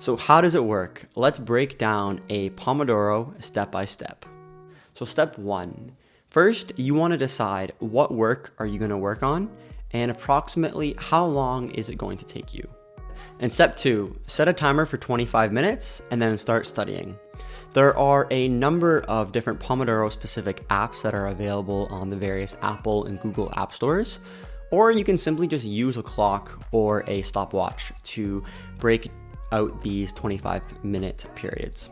So how does it work? Let's break down a Pomodoro step by step. So step 1, first you want to decide what work are you going to work on and approximately how long is it going to take you. And step 2, set a timer for 25 minutes and then start studying. There are a number of different Pomodoro specific apps that are available on the various Apple and Google app stores, or you can simply just use a clock or a stopwatch to break out these 25-minute periods.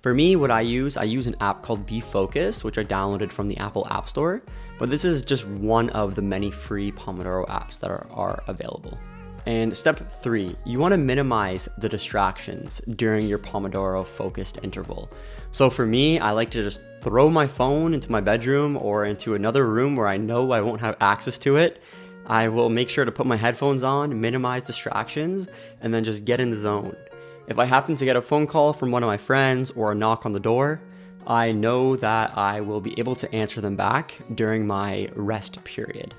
For me, what I use an app called Be Focused, which I downloaded from the Apple App Store, but this is just one of the many free Pomodoro apps that are available. And step 3, you want to minimize the distractions during your Pomodoro focused interval. So for me, I like to just throw my phone into my bedroom or into another room where I know I won't have access to it. I will make sure to put my headphones on, minimize distractions, and then just get in the zone. If I happen to get a phone call from one of my friends or a knock on the door, I know that I will be able to answer them back during my rest period.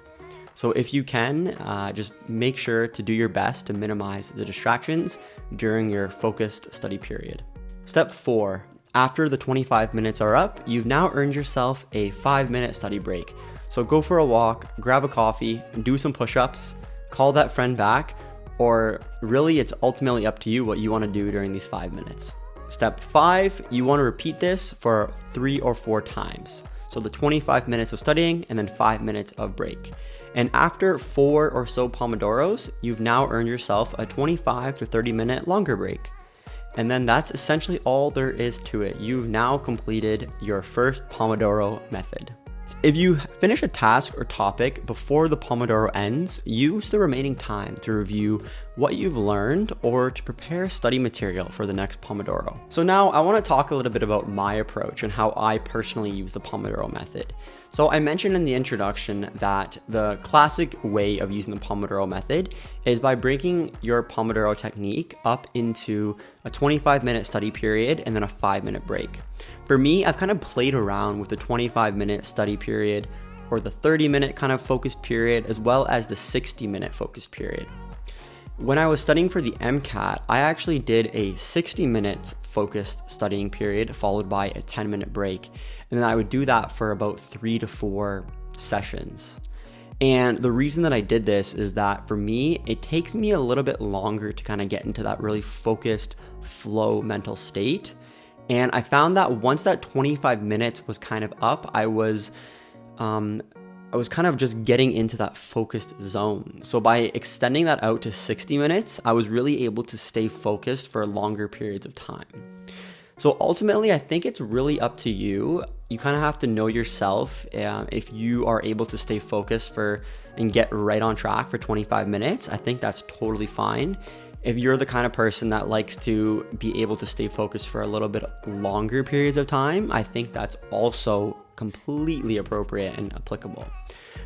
So if you can, just make sure to do your best to minimize the distractions during your focused study period. Step 4, after the 25 minutes are up, you've now earned yourself a 5-minute study break. So go for a walk, grab a coffee, do some push-ups, call that friend back, or really it's ultimately up to you what you want to do during these 5 minutes. Step 5, you want to repeat this for 3 or 4 times. So the 25 minutes of studying and then 5 minutes of break. And after 4 or so Pomodoros, you've now earned yourself a 25 to 30 minute longer break. And then that's essentially all there is to it. You've now completed your first Pomodoro method. If you finish a task or topic before the Pomodoro ends, use the remaining time to review what you've learned or to prepare study material for the next Pomodoro. So now I want to talk a little bit about my approach and how I personally use the Pomodoro method. So I mentioned in the introduction that the classic way of using the Pomodoro method is by breaking your Pomodoro technique up into a 25-minute study period and then a 5-minute break. For me, I've kind of played around with the 25-minute study period or the 30-minute kind of focused period, as well as the 60-minute focused period. When I was studying for the MCAT, I actually did a 60-minute focused studying period followed by a 10-minute break. And then I would do that for about 3 to 4 sessions. And the reason that I did this is that for me, it takes me a little bit longer to kind of get into that really focused flow mental state. And I found that once that 25 minutes was kind of up, I was kind of just getting into that focused zone. So by extending that out to 60 minutes, I was really able to stay focused for longer periods of time. So ultimately, I think it's really up to you. You kind of have to know yourself. If you are able to stay focused and get right on track for 25 minutes, I think that's totally fine. If you're the kind of person that likes to be able to stay focused for a little bit longer periods of time, I think that's also completely appropriate and applicable.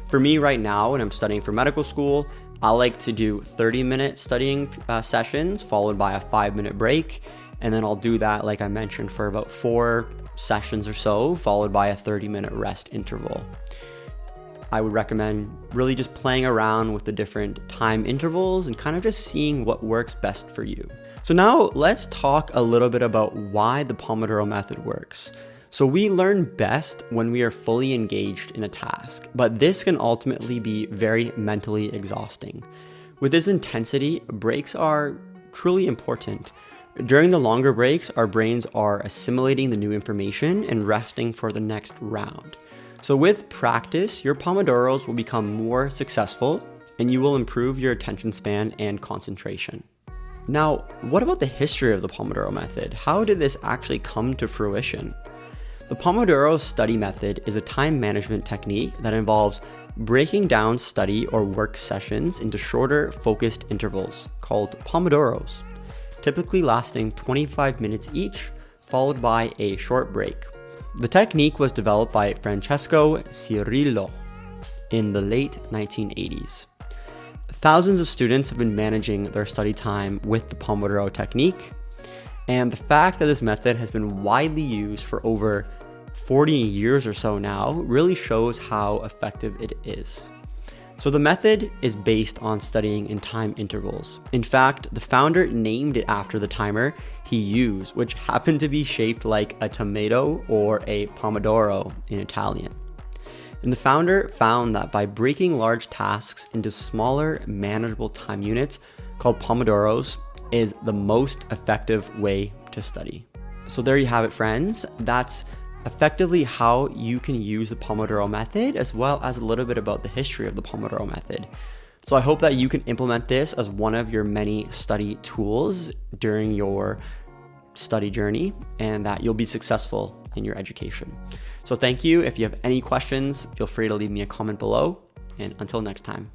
For me right now, when I'm studying for medical school, I like to do 30-minute studying sessions followed by a 5-minute break. And then I'll do that, like I mentioned, for about 4 sessions or so, followed by a 30-minute rest interval. I would recommend really just playing around with the different time intervals and kind of just seeing what works best for you. So now let's talk a little bit about why the Pomodoro method works. So we learn best when we are fully engaged in a task, but this can ultimately be very mentally exhausting. With this intensity, breaks are truly important. During the longer breaks, our brains are assimilating the new information and resting for the next round. So with practice, your Pomodoros will become more successful and you will improve your attention span and concentration. Now, what about the history of the Pomodoro method? How did this actually come to fruition? The Pomodoro study method is a time management technique that involves breaking down study or work sessions into shorter, focused intervals called Pomodoros, typically lasting 25 minutes each, followed by a short break. The technique was developed by Francesco Cirillo in the late 1980s. Thousands of students have been managing their study time with the Pomodoro technique, and the fact that this method has been widely used for over 40 years or so now really shows how effective it is. So the method is based on studying in time intervals. In fact, the founder named it after the timer he used, which happened to be shaped like a tomato or a pomodoro in Italian. And the founder found that by breaking large tasks into smaller, manageable time units called pomodoros is the most effective way to study. So there you have it, friends. That's effectively how you can use the Pomodoro method, as well as a little bit about the history of the Pomodoro method. So I hope that you can implement this as one of your many study tools during your study journey, and that you'll be successful in your education. So thank you. If you have any questions, feel free to leave me a comment below, and until next time.